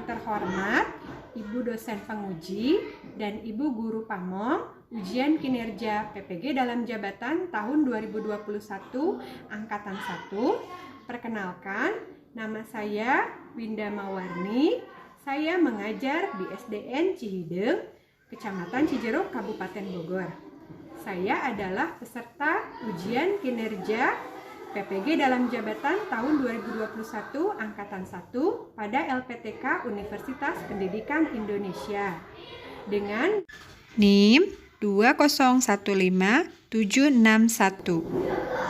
yang terhormat, Ibu dosen penguji dan Ibu guru pamong ujian kinerja PPG dalam jabatan tahun 2021 angkatan 1. Perkenalkan, nama saya Winda Mawarni. Saya mengajar di SDN Cihideng, Kecamatan Cijeruk, Kabupaten Bogor. Saya adalah peserta ujian kinerja PPG dalam jabatan tahun 2021 angkatan 1 pada LPTK Universitas Pendidikan Indonesia dengan NIM 2015761.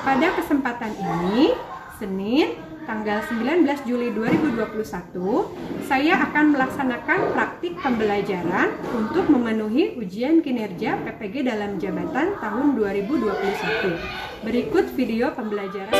Pada kesempatan ini, Senin tanggal 19 Juli 2021, saya akan melaksanakan praktik pembelajaran untuk memenuhi ujian kinerja PPG dalam jabatan tahun 2021. Berikut video pembelajaran.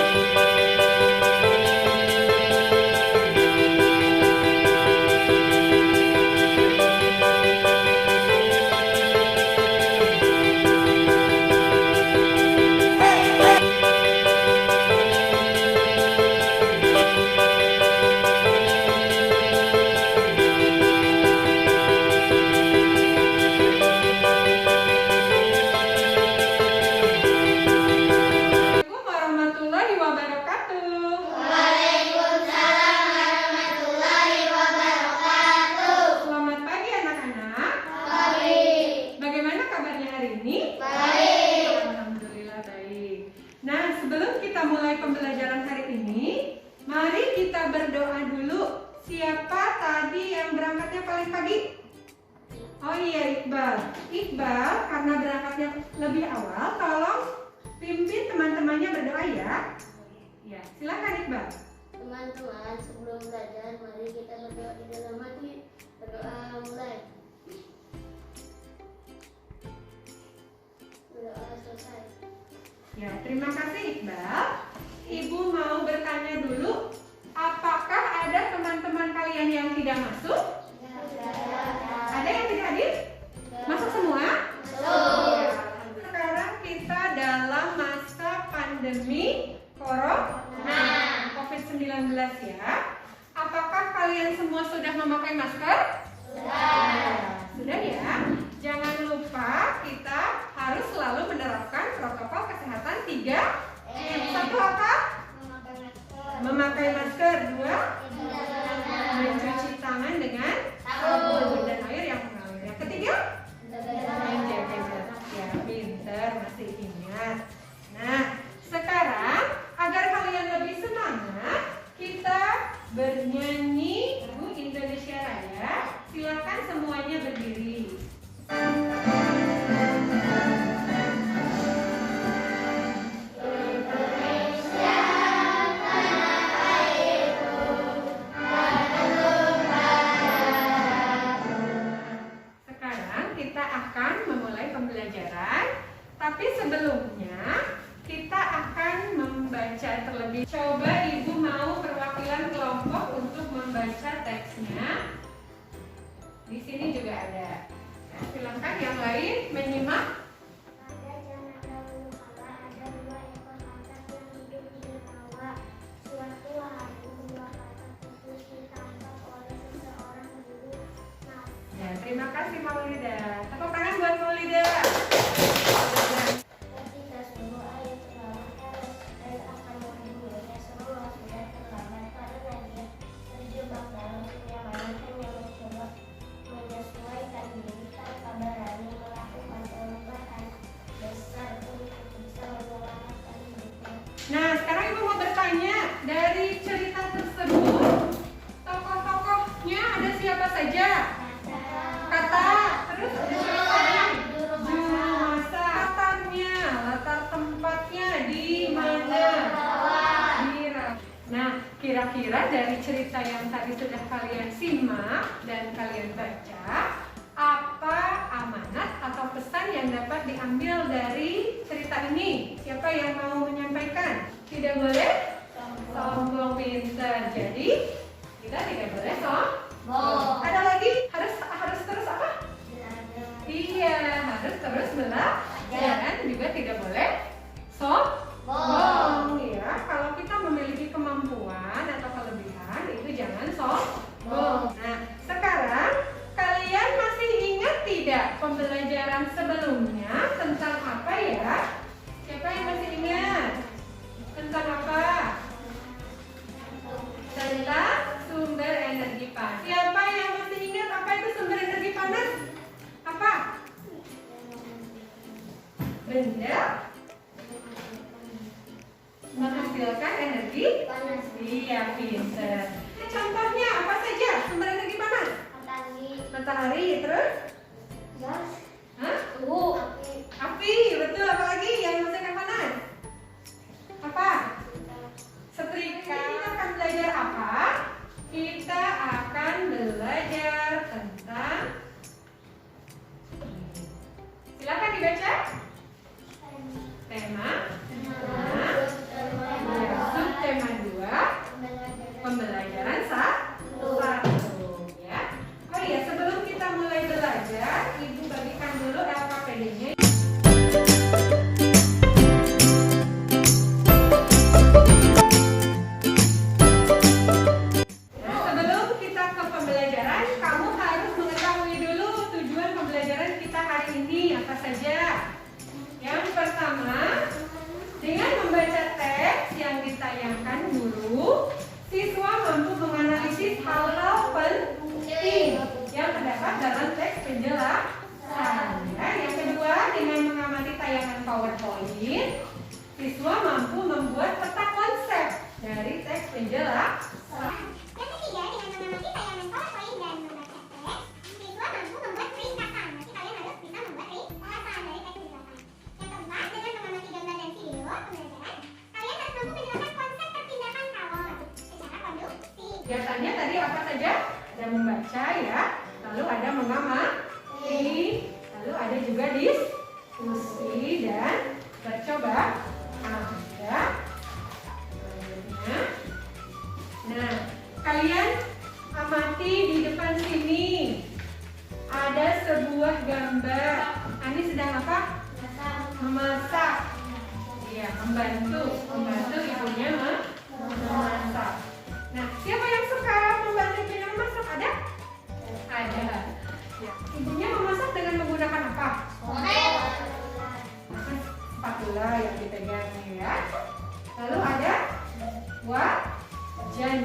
Mulai pembelajaran hari ini, mari kita berdoa dulu. Siapa tadi yang berangkatnya paling pagi? Oh iya, Iqbal. Iqbal, karena berangkatnya lebih awal, tolong pimpin teman-temannya berdoa ya. Ya, silakan Iqbal. Teman-teman, sebelum belajar, mari kita berdoa di dalam hati. Berdoa mulai. Berdoa selesai. Ya, terima kasih Iqbal. Ibu mau bertanya dulu, apakah ada teman-teman kalian yang tidak masuk? Ada yang tidak hadir? Masuk semua? Ya. Sekarang kita dalam masa pandemi Corona COVID-19 ya. Apakah kalian semua sudah memakai masker? Sudah ya. Jangan lupa kita harus selalu menerapkan protokol kesehatan 3M. 1 apa? Memakai masker. 2, mencuci tangan dengan sabun dan air yang mengalir. Yang ketiga, menjaga jarak. Ya, pinter, masih ingat. Nah, sekarang agar kalian lebih semangat, kita bernyanyi lagu Indonesia Raya. Silakan semuanya berdiri. Tapi sebelumnya kita akan membaca terlebih. Coba Ibu mau perwakilan kelompok untuk membaca teksnya. Di sini juga ada. Silakan yang lain menyimak. Ya, terima kasih Maulida. Tepuk tangan buat Maulida. Nah, sekarang Ibu mau bertanya, dari cerita tersebut tokoh-tokohnya ada siapa saja? Kata, terus ada siapa lagi? Juru masak. Latarnya, latar tempatnya di mana? Nah, kira-kira dari cerita yang tadi sudah kalian simak dan kalian baca, apa amanat atau pesan yang dapat diambil dari cerita ini? Siapa yang mau menyampaikan? Tidak boleh sombong, pintar. Jadi kita tidak boleh sombong. Ada lagi? Harus terus apa? Iya, harus terus belajar. Dan juga tidak boleh sombong. Ya, kalau kita memiliki kemampuan atau kelebihan itu jangan sombong. Nah, menghasilkan energi panas. Iya, pinter. Nah, contohnya apa saja sumber energi panas? Matahari, terus? Gas. Hah? Api. Api, betul. Apa lagi yang menghasilkan panas? Apa? Setrika. Kita akan belajar apa? Kita akan belajar tentang, silakan dibaca tema. Subtema 2, pembelajaran 1 ya. Oh iya, sebelum kita mulai belajar, Ibu bagikan dulu LKPD-nya. Nah, sebelum kita ke pembelajaran, kamu harus mengetahui dulu tujuan pembelajaran kita hari ini apa saja. Yang pertama, dengan membaca teks yang ditayangkan guru, siswa mampu menganalisis hal-hal penting yang terdapat dalam teks penjelasan. Ya, yang kedua, dengan mengamati tayangan PowerPoint, siswa mampu membuat peta konsep dari teks penjelasan. Yang ketiga, dengan mengamati tayangan PowerPoint dan membaca teks, siswa mampu membuat ringkasan. Nanti kalian harus bisa membuat ringkasan dari teks penjelasan. Yang keempat, dengan mengamati gambar dan video pembelajaran, kalian harus mampu menjelaskan konsep perpindahan kalor secara konduktif. Biasanya tadi apa saja? Ada membaca ya, lalu ada mengamati, lalu ada juga diskusi dan bercoba. Ada. Nah, kalian amati di depan sini. Ada sebuah gambar. Ani sedang apa? Memasak. Iya, membantu ibunya memasak. Nah, siapa yang suka membantu ibunya memasak? Ada? Ada. Ya. Ibunya memasak dengan menggunakan apa? Spatula yang dipegang ya. Lalu ada wajan.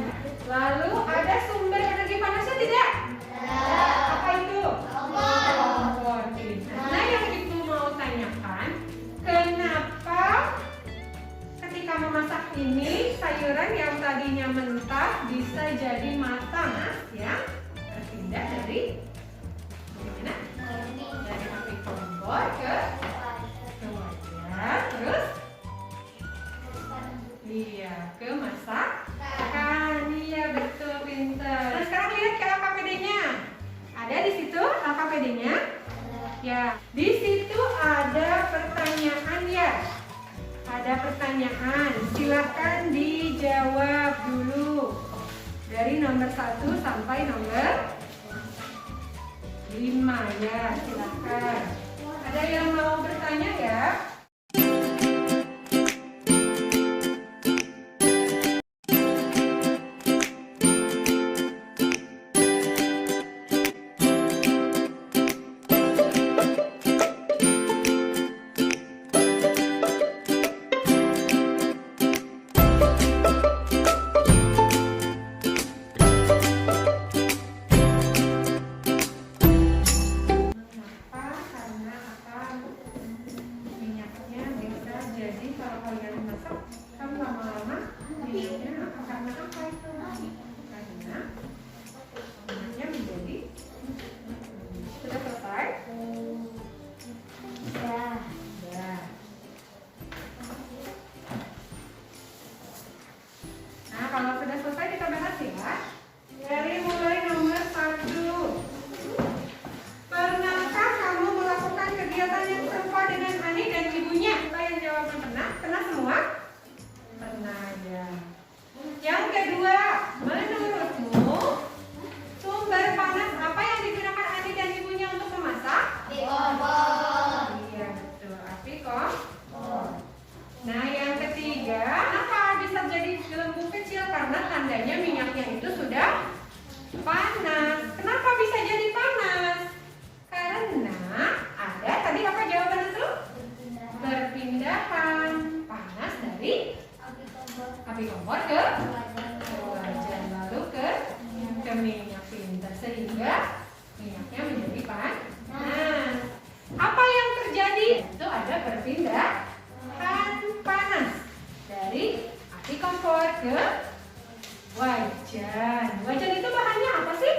Lalu ada sumber energi panasnya tidak? Apa itu? Kompor. Nah, yang ibu mau tanyakan, kenapa ketika memasak ini sayuran yang tadinya mentah bisa jadi matang ya? Berpindah dari bagaimana? Dari api kompor ke wajan, terus iya ke masakan. Iya, betul, pintar. Nah, sekarang lihat ke LKPD-nya. Ada di situ LKPD-nya? Ya, di situ ada pertanyaan ya. Ada pertanyaan. Silahkan dijawab dulu. Dari nomor 1 sampai nomor 5 ya, silahkan. Ada yang mau bertanya ya? Kalau sudah selesai kita bahas ya. Dari mulai nomor 1. Pernahkah kamu melakukan kegiatan yang serupa dengan Ani dan ibunya? Apa yang jawabnya pernah? Pernah semua? Pernah ya. Yang kedua, menurutmu sumber panas apa yang digunakan Ani dan ibunya untuk memasak? Iya, betul. Api kompor. Nah, yang ketiga, kenapa bisa jadi gelembung kecil? Karena tandanya minyaknya itu sudah panas. Kenapa bisa jadi panas? Karena ada tadi apa jawaban itu? Perpindahan panas dari api kompor ke wajan, lalu ke minyak pintar, sehingga minyaknya menjadi panas. Apa yang terjadi? Itu ada perpindahan panas dari api ke wajan. Wajan itu bahannya apa sih?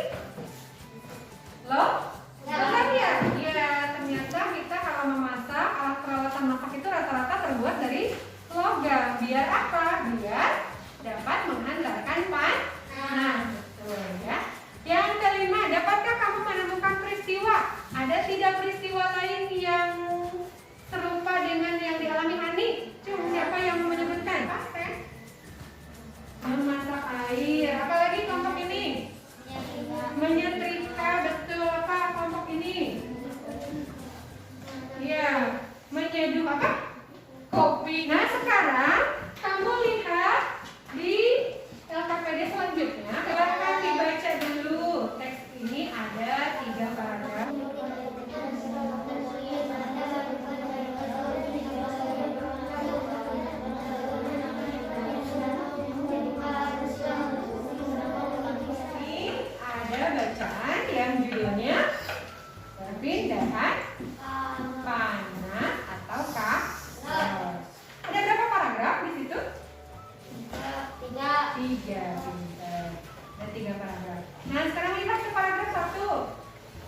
Logam ya? Iya, ternyata kita kalau memasak, alat peralatan masak itu rata-rata terbuat dari logam. Biar apa? Biar dapat menghantarkan panas. Betul ya. Yang kelima, dapatkah kamu menemukan peristiwa? Ada tidak peristiwa lain yang serupa dengan yang dialami Hani? Coba siapa yang menyebutkan? Memasak air. Apalagi kelompok ini? Menyetrika. Betul. Apa kelompok ini? Ya, menyeduh apa? Kopi. Nah, sekarang kamu lihat di LKPD selanjutnya. Silakan dibaca dulu. Teks ini ada 3 paragraf. Bacaan yang judulnya perpindahan panas atau kaos. Ada berapa paragraf di situ? 3. Pinter. Ada 3 paragraf. Nah, sekarang lihat ke paragraf 1.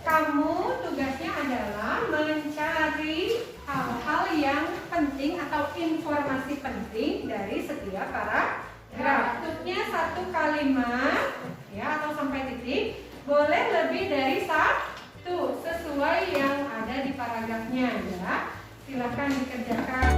Kamu tugasnya adalah mencari hal-hal yang penting atau informasi penting dari setiap paragraf. Maksudnya 1 kalimat ya atau sampai titik. Boleh lebih dari 1 sesuai yang ada di paragrafnya ya. Silakan dikerjakan.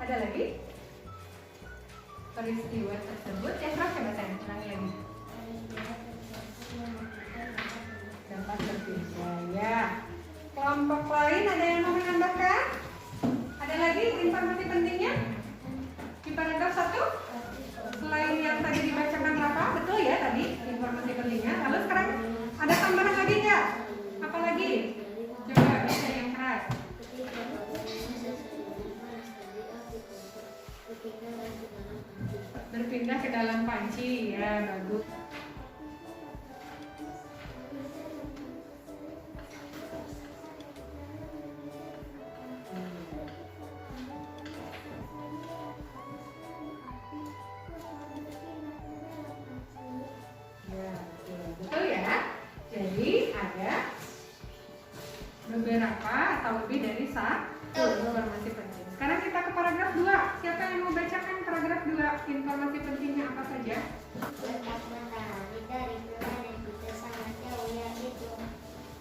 Ada lagi? Peristiwa tersebut ya, coba bacain lagi. Dapat berpindah ya. Kelompok lain ada yang mau menambahkan? Ada lagi informasi pentingnya di paragraf 1? Selain yang tadi dibacakan Rafa, betul ya tadi informasi pentingnya. Lalu sekarang ada tambahan lagi nggak? Apa lagi? Coba baca yang keras. Berpindah ke dalam panci ya, bagus. Ya, betul ya. Jadi ada beberapa atau lebih dari 1 informasi penting. Sekarang kita ke paragraf 2. Siapa yang mau bacakan paragraf 2? Informasi pentingnya apa saja? Letak matahari dari planet kita sangat jauh, yaitu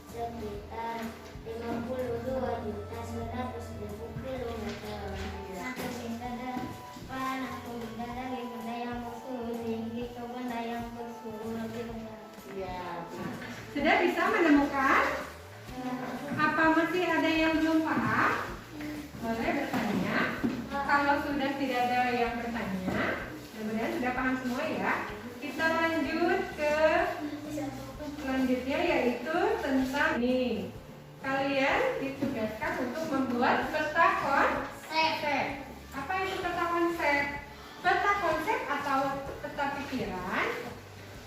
sekitar 52.100.000 kilometer. Satu benda depan, aku benda dari benda yang bersuhu tinggi ke benda yang bersuhu lebih rendah. Ya. Sudah bisa menemukan? Apa masih ada yang belum paham? Boleh bertanya. Kalau sudah tidak ada yang bertanya, mudah-mudahan sudah paham semua ya. Kita lanjut ke selanjutnya, yaitu tentang ini. Kalian ditugaskan untuk membuat peta konsep. Apa itu peta konsep? Peta konsep atau peta pikiran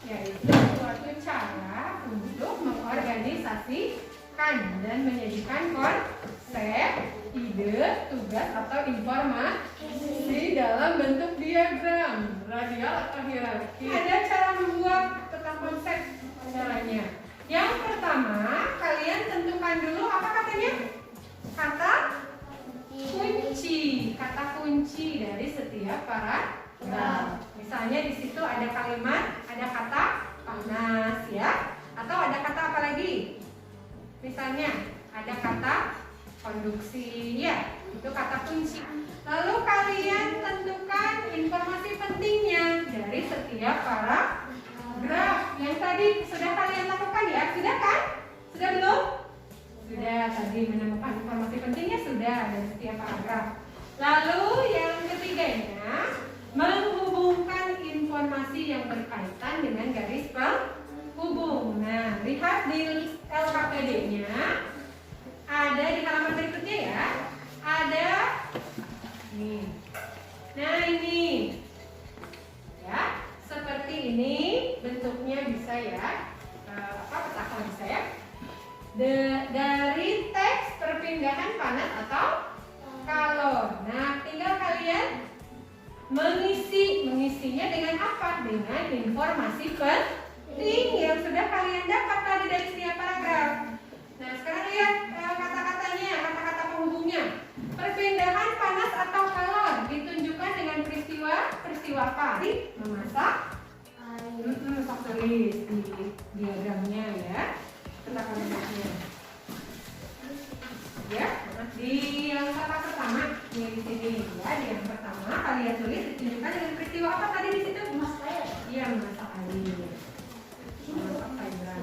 yaitu suatu cara untuk mengorganisasikan dan menjadikan konsep, ide, tugas atau informasi dalam bentuk diagram, radial atau hierarki. Ada cara membuat peta konsep caranya. Yang pertama, kalian tentukan dulu apa katanya? Kata kunci. Kata kunci dari setiap paragraf. Misalnya di situ ada kalimat, ada kata panas ya, atau ada kata apa lagi? Misalnya ada kata konduksi ya, itu kata kunci. Lalu kalian tentukan informasi pentingnya dari setiap paragraf. Yang tadi sudah kalian lakukan ya? Sudah kan? Sudah belum? Sudah sudah, tadi menemukan informasi pentingnya sudah dari setiap paragraf. Lalu yang ketiganya, menghubungkan informasi yang berkaitan dengan garis penghubung. Nah, lihat di LKPD-nya, ada di halaman berikutnya ya, ada nih. Nah ini, ya, seperti ini bentuknya bisa ya, petakan bisa ya. Dari teks perpindahan panas atau kalor. Nah, tinggal kalian mengisinya dengan apa? Dengan informasi penting yang sudah kalian dapat tadi dari setiap paragraf. Nah, sekarang lihat kata-katanya, kata-kata penghubungnya. Perpindahan panas atau kalor ditunjukkan dengan peristiwa apa? Memasak. Sok tulis di diagramnya ya. Kata-katanya. Ya, di yang kata pertama ini di sini ya, di yang pertama kalian tulis ditunjukkan dengan peristiwa apa tadi di situ? Memasak air. Iya, memasak air. Memasak sayuran.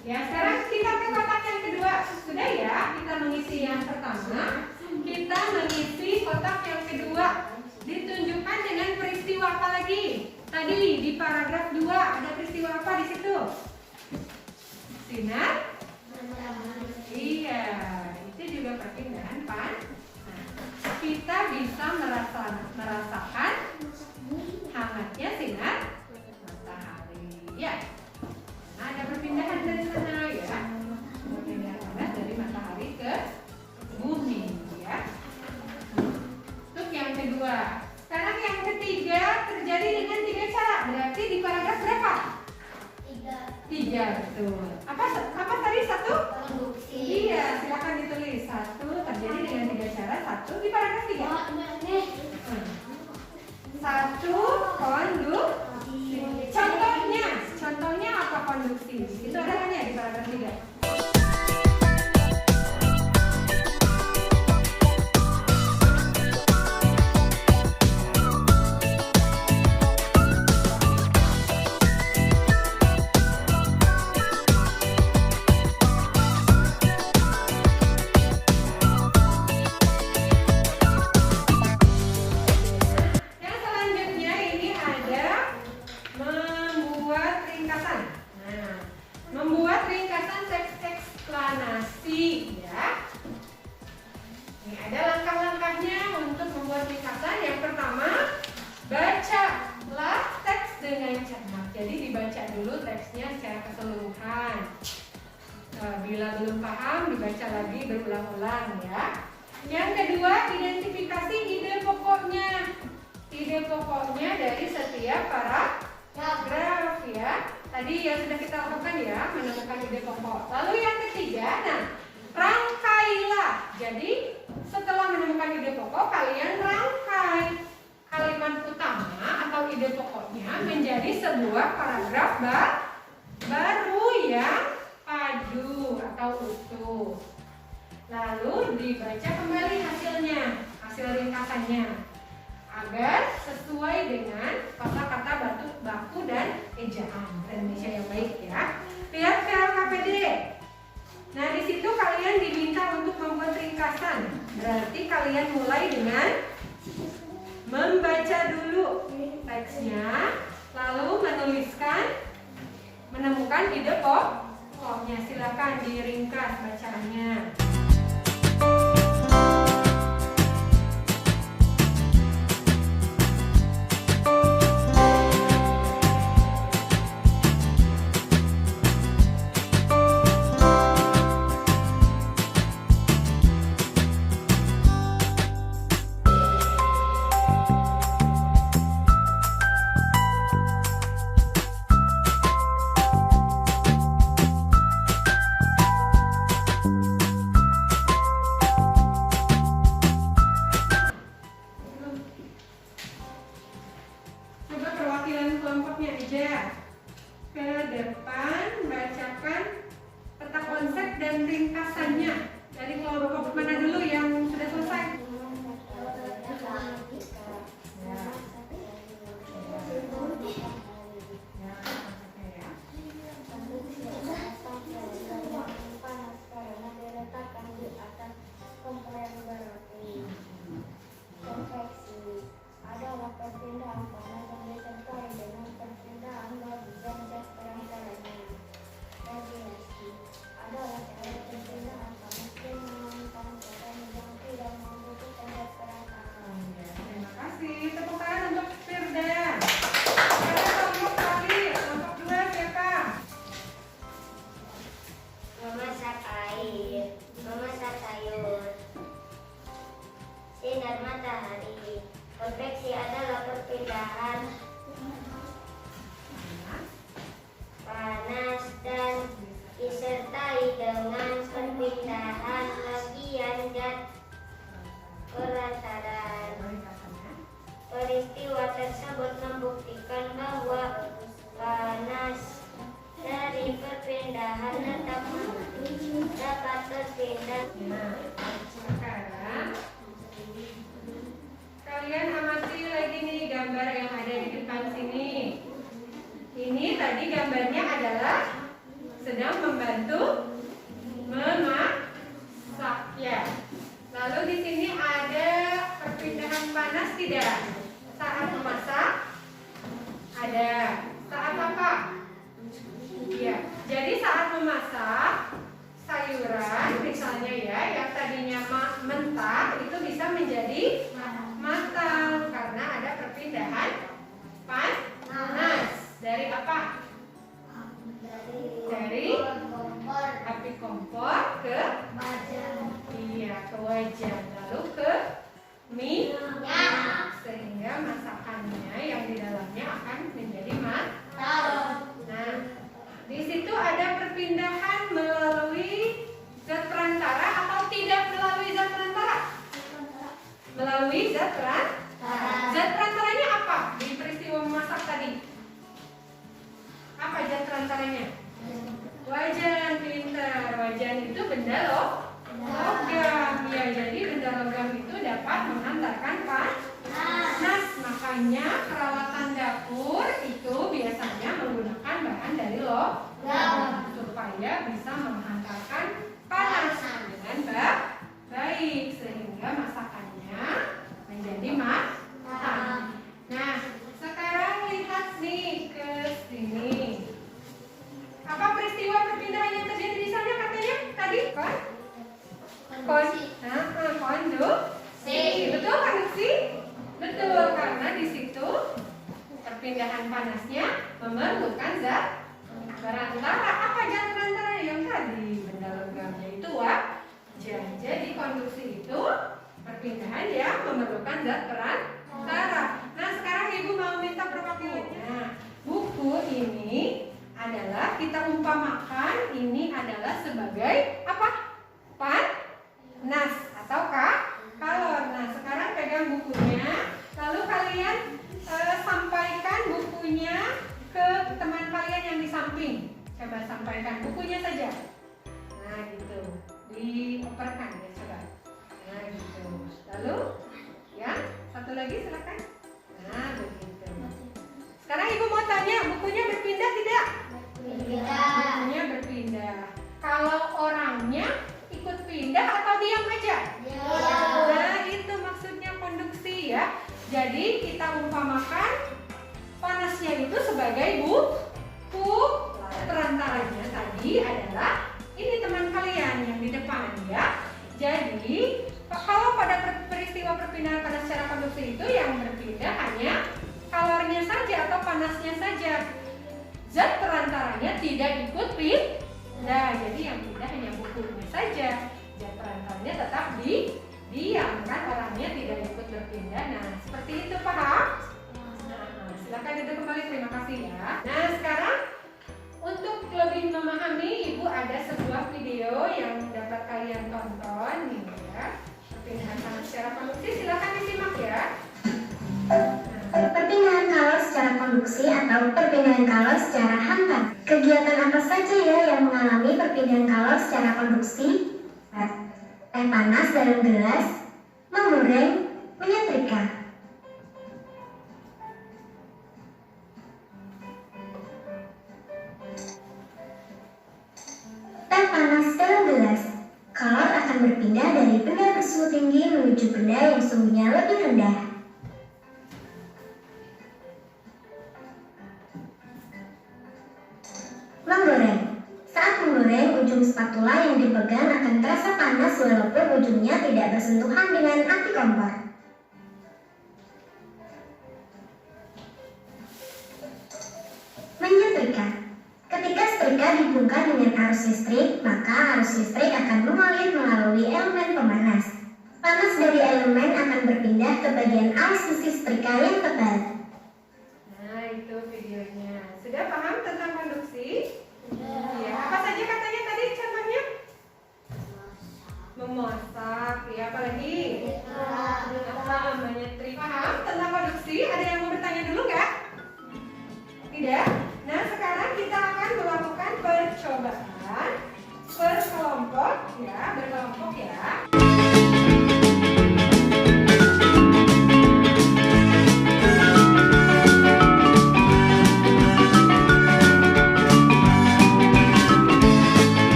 Ya, sekarang kita ke kotak yang kedua. Sudah ya, kita mengisi yang pertama. Kita mengisi kotak yang kedua. Ditunjukkan dengan peristiwa apa lagi? Tadi di paragraf 2 ada peristiwa apa di situ? Sinar? Iya, itu juga perpindahan panas. Kita bisa merasakan hangatnya sinar matahari. Ya. Nah, ada perpindahan dari sana ya. Perpindahan panas dari matahari ke bumi ya. Untuk yang kedua. Sekarang yang ketiga terjadi dengan 3 cara. Berarti di paragraf berapa? 3, betul. Apa tadi? 1? Konduksi. Iya, silakan ditulis. 1 terjadi dengan 3 cara. 1 di paragraf 3. 1 konduksi. Contohnya apa konduksi? Itu ada kan ya di paragraf 3. Bila belum paham, dibaca lagi berulang-ulang ya. Yang kedua, identifikasi ide pokoknya. Ide pokoknya dari setiap paragraf ya. Tadi yang sudah kita lakukan ya, menemukan ide pokok. Lalu yang ketiga, nah, rangkailah. Jadi setelah menemukan ide pokok, kalian rangkai kalimat utama atau ide pokoknya menjadi sebuah paragraf baru yang padu atau utuh. Lalu dibaca kembali hasil ringkasannya agar sesuai dengan kata-kata baku dan ejaan Indonesia yang baik ya. Lihat LKPD. Nah, di situ kalian diminta untuk membuat ringkasan. Berarti kalian mulai dengan membaca dulu teksnya, lalu menemukan ide pokoknya. Silakan diringkas bacaannya. Konveksi adalah perpindahan panas dan disertai dengan perpindahan bagian zat perantaraan. Peristiwa tersebut membuktikan bahwa panas dari perpindahan tetap dapat berpindah. Nah, sekarang kalian amati lagi nih gambar yang ada di depan sini. Ini tadi gambarnya adalah sedang membantu memasak ya. Lalu di sini ada perpindahan panas tidak? Saat memasak ada. Saat apa? Ya. Jadi saat memasak sayuran misalnya ya, yang tadinya mentah itu bisa menjadi matang karena ada perpindahan panas. Dari apa? Dari api kompor ke wajan, lalu ke minyak, sehingga masakannya yang di dalamnya akan menjadi matang. Nah, di situ ada perpindahan melalui zat perantara atau tidak melalui zat perantara? Melalui zat perantara. Zat perantaranya apa di peristiwa memasak tadi? Apa zat perantaranya? Wajan, pintar. Wajan itu benda logam. Ya, jadi benda logam itu dapat mengantarkan panas. Makanya perawatan dapur itu biasanya menggunakan bahan dari logam supaya bisa menghantarkan panas dengan baik sehingga masakannya menjadi matang. Nah, sekarang lihat nih ke sini. Apa peristiwa perpindahan yang terjadi di sana katanya tadi? Konduksi. Betul konduksi? Betul, karena di situ perpindahan panasnya memerlukan zat perantara. Apa zat perantara yang tadi? Benda logam, yaitu wajan. Jadi konduksi itu perpindahan yang memerlukan zat perantara. Nah, sekarang Ibu mau minta perwakilannya. Buku ini adalah kita umpamakan ini adalah sebagai apa? Panas atau kalor. Nah, sekarang pegang bukunya, lalu kalian sampaikan bukunya ke teman kalian yang di samping. Coba sampaikan bukunya saja. Nah, gitu. Dioperkan ya, coba. Nah, gitu. Lalu, ya, satu lagi silakan. Nah, begitu. Sekarang Ibu mau tanya, bukunya berpindah tidak? Bukunya berpindah. Kalau orangnya ikut pindah atau diam aja? Nah, itu maksudnya konduksi ya. Jadi kita umpamakan panasnya itu sebagai buku. Perantaranya tadi adalah ini teman kalian yang di depan ya. Jadi kalau pada peristiwa perpindahan panas secara konduksi itu yang berpindah hanya kalornya saja atau panasnya saja. Zat perantaranya tidak ikut pindah. Jadi yang pindah hanya bukunya saja. Zat perantaranya tetap diam kan, orangnya tidak ikut berpindah. Nah, seperti itu, paham? Nah, silakan duduk kembali, terima kasih ya. Nah, sekarang untuk lebih memahami, Ibu ada sebuah video yang dapat kalian tonton nih ya. Perpindahan panas secara konduksi, silakan disimak ya. Perpindahan kalor secara konduksi atau perpindahan kalor secara hantar. Kegiatan apa saja ya yang mengalami perpindahan kalor secara konduksi? Teh panas dalam gelas, menggoreng, menyetrika. Teh panas dalam gelas. Kalor akan berpindah dari benda bersuhu tinggi menuju benda yang suhunya lebih rendah. Menggoreng. Saat menggoreng, ujung spatula yang dipegang akan terasa panas walaupun ujungnya tidak bersentuhan dengan api kompor. Menyetrika. Ketika setrika dihubungkan dengan arus listrik, maka arus listrik akan mengalir melalui elemen pemanas. Panas dari elemen akan berpindah ke bagian alas besi setrika yang tebal. Nah, itu videonya. Sudah paham tentang konduksi? Ya, apa saja katanya tadi contohnya? Memasak, ya, apalagi? Menyetrika. Paham tentang konduksi? Ada yang mau bertanya dulu nggak? Tidak? Nah, sekarang kita akan melakukan percobaan berkelompok, ya, berkelompok ya.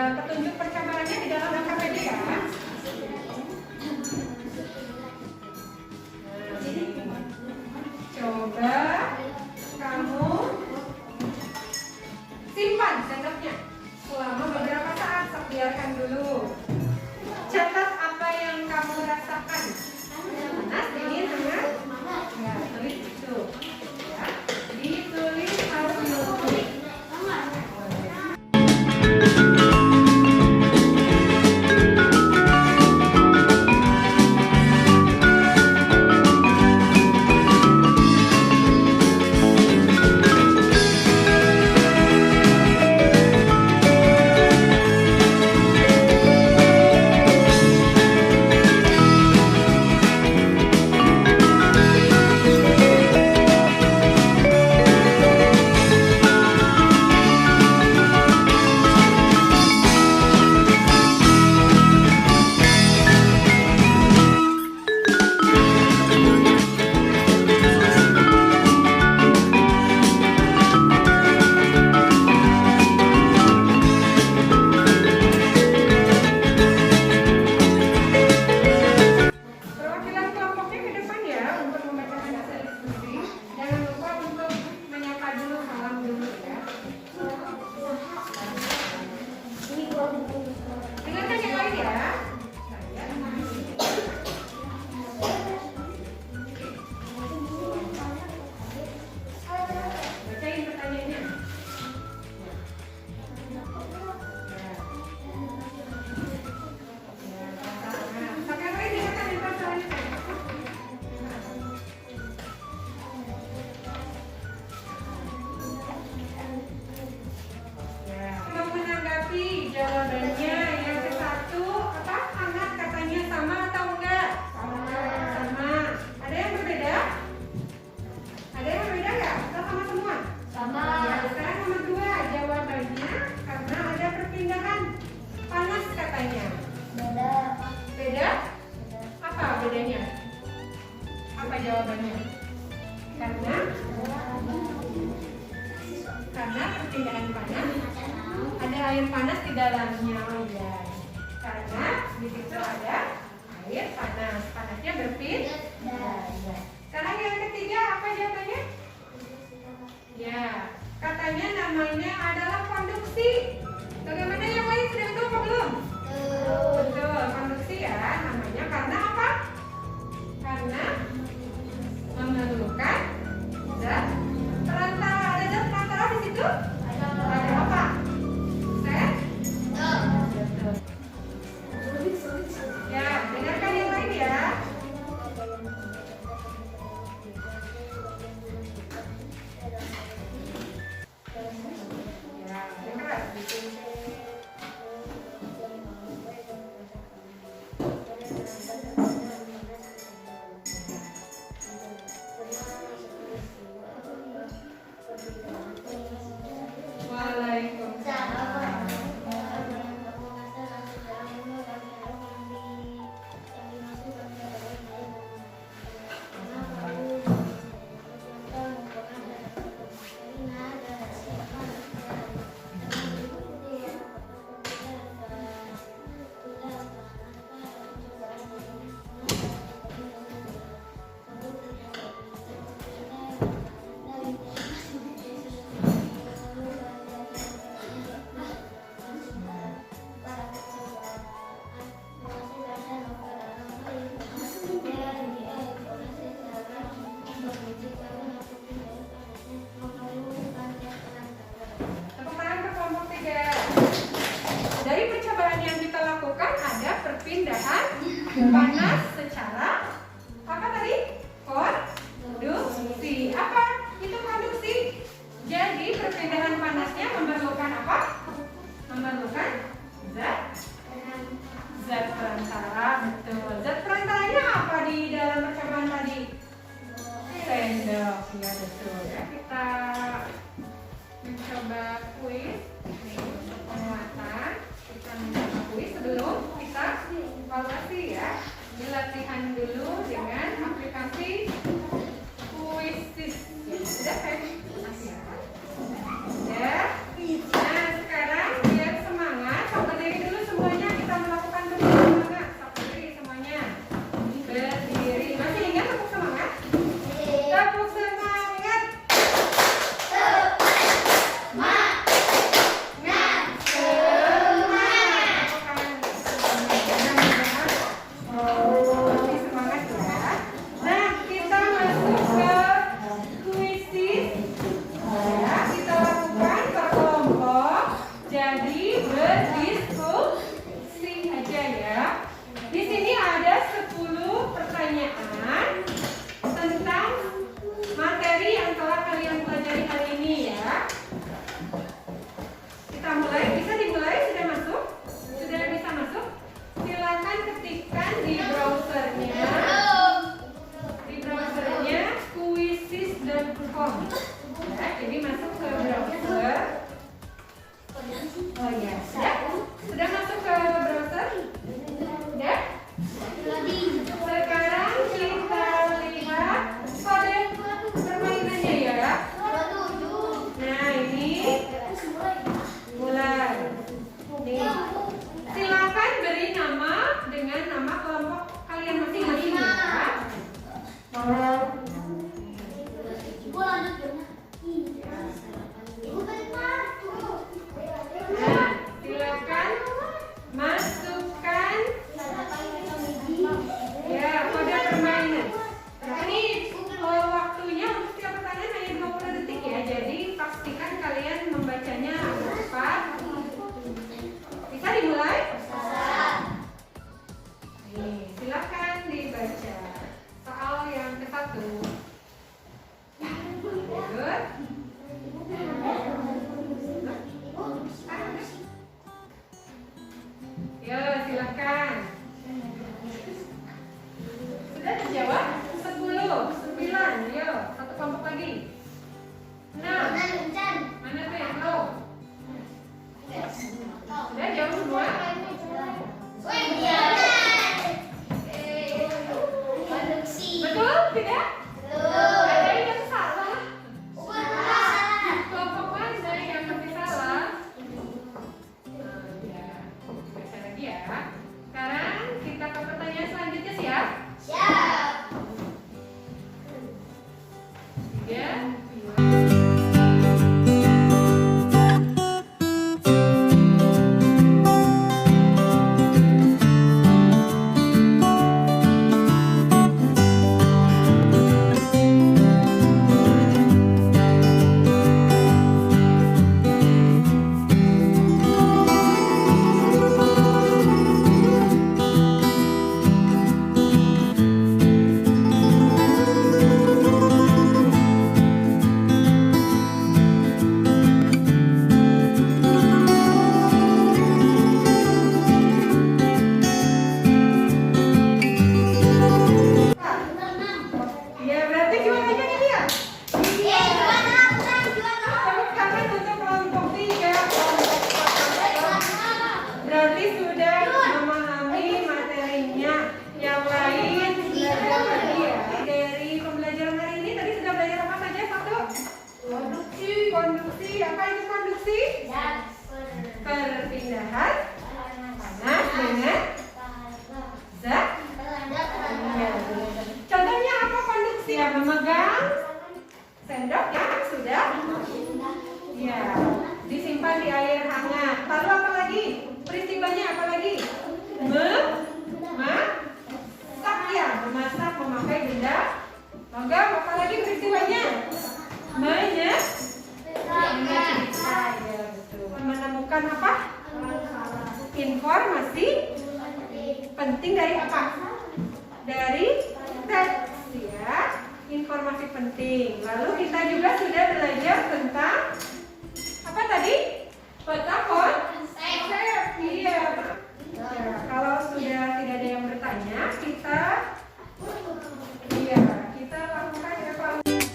Petunjuk percobaannya di dalam LKPD ya. Coba kamu simpan sendoknya selama beberapa saat, biarkan dulu. Catat apa yang kamu rasakan. Panas, dingin, hangat. Ya, tulis itu. Ya, ditulis hasilnya. Dengarkan yang lain ya. Bacain pertanyaannya. Pakai lain dengarkan yang selanjutnya. Menanggapi jawabannya yang ke satu, apa? Hangat katanya, sama atau enggak? Sama. Ada yang berbeda? Ada yang berbeda nggak? Atau sama semua? Sama. Ya, sekarang nomor 2 jawabannya karena ada perpindahan panas katanya. Beda. Beda? Apa bedanya? Apa jawabannya? Karena perpindahan panas ada air panas di dalamnya, ya. Karena di situ ada air panas, panasnya berpindah. Ya. Sekarang yang ketiga apa jawabannya? Ya, katanya namanya adalah konduksi. Bagaimana yang lain sudah tahu apa belum? Betul, konduksi ya namanya karena apa? Karena memerlukan zat perantara. Ada zat perantara di situ? Ada apa? Ya, dengarkan yang lain ya. Ya, dengar. panas secara apa tadi? Konduksi. Apa itu konduksi? Jadi perpindahan panasnya memerlukan apa? Memerlukan zat perantara. Betul. Zat perantaranya apa di dalam percobaan tadi? Sendok. Ya betul ya. Kita mencoba kuis untuk penguatan. Kita mencoba kuis sebelum kita evaluasi ya. Ini latihan dulu dengan aplikasi Quizzes. Sudah saya kasih ya. Ya. Nah sekarang biar semangat, sok berdiri dulu semuanya. Kita melakukan semangat. Sok berdiri semuanya. Berdiri. Masih ingat tepuk semangat? Tepuk semangat. Konduksi, apa itu konduksi? Perpindahan panas dengan zat. Contohnya apa konduksi? Ya, memegang sendok yang sudah ya disimpan di air hangat. Lalu apa lagi? Peristiwanya apa lagi? Memasak ya, memasak memakai benda logam. Apa lagi peristiwanya? Menemukan apa? Informasi penting dari apa? informasi penting. Lalu kita juga sudah belajar tentang apa tadi? Peta konsep. Iya. Ya, kalau sudah tidak ada yang bertanya, kita lakukan evaluasi.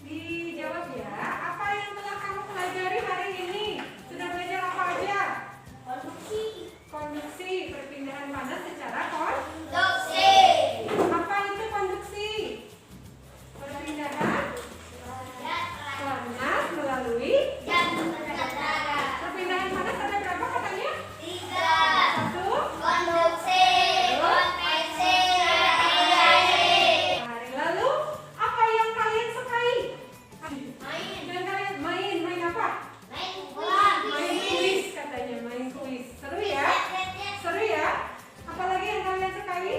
Dijawab ya. Apa yang telah kamu pelajari hari ini? Sudah belajar apa aja? Konduksi, perpindahan panas secara konduksi. Apa itu konduksi? Perpindahan panas melalui perpindahan panas ada berapa katanya? 1. Lalu apa yang kalian sukai? Yang kalian main apa? Main kuis katanya, main kuis. Seru ya? Seru ya? Apalagi yang kalian sukai?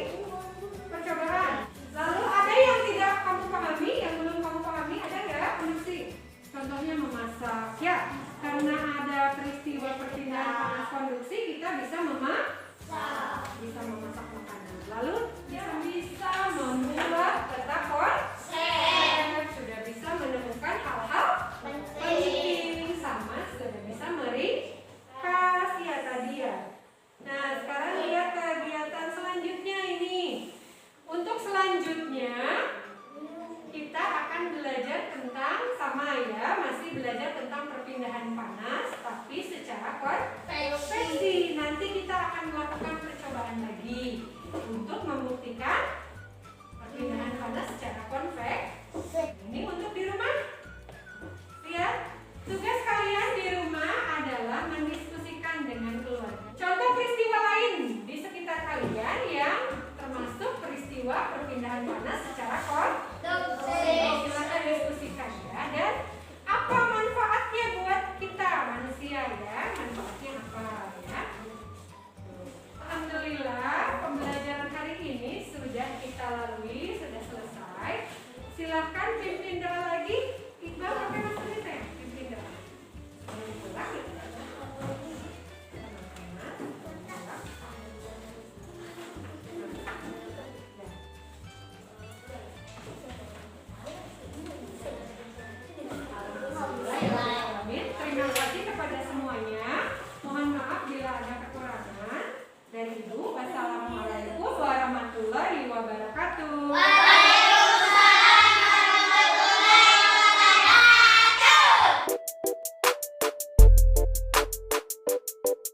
Percobaan. Lalu ada yang tidak kamu pahami, yang belum kamu pahami, ada nggak konduksi? Contohnya memasak. Ya, karena ada peristiwa perpindahan panas konduksi, kita bisa memasak makanan. Lalu bisa membuat peta konsep, sudah bisa menemukan hal-hal penting, sama sudah bisa merikas ya tadi ya. Nah, sekarang lihat kegiatan selanjutnya ini. Untuk selanjutnya kita akan belajar tentang masih belajar tentang perpindahan panas, tapi secara konveksi. Nanti kita akan melakukan percobaan lagi untuk membuktikan perpindahan panas secara konveksi. Ini untuk di rumah. Lihat, tugas kalian di rumah adalah mendiskusikan dengan keluarga. Contoh peristiwa lain di sekitar kalian yang termasuk peristiwa perpindahan panas secara konveksi.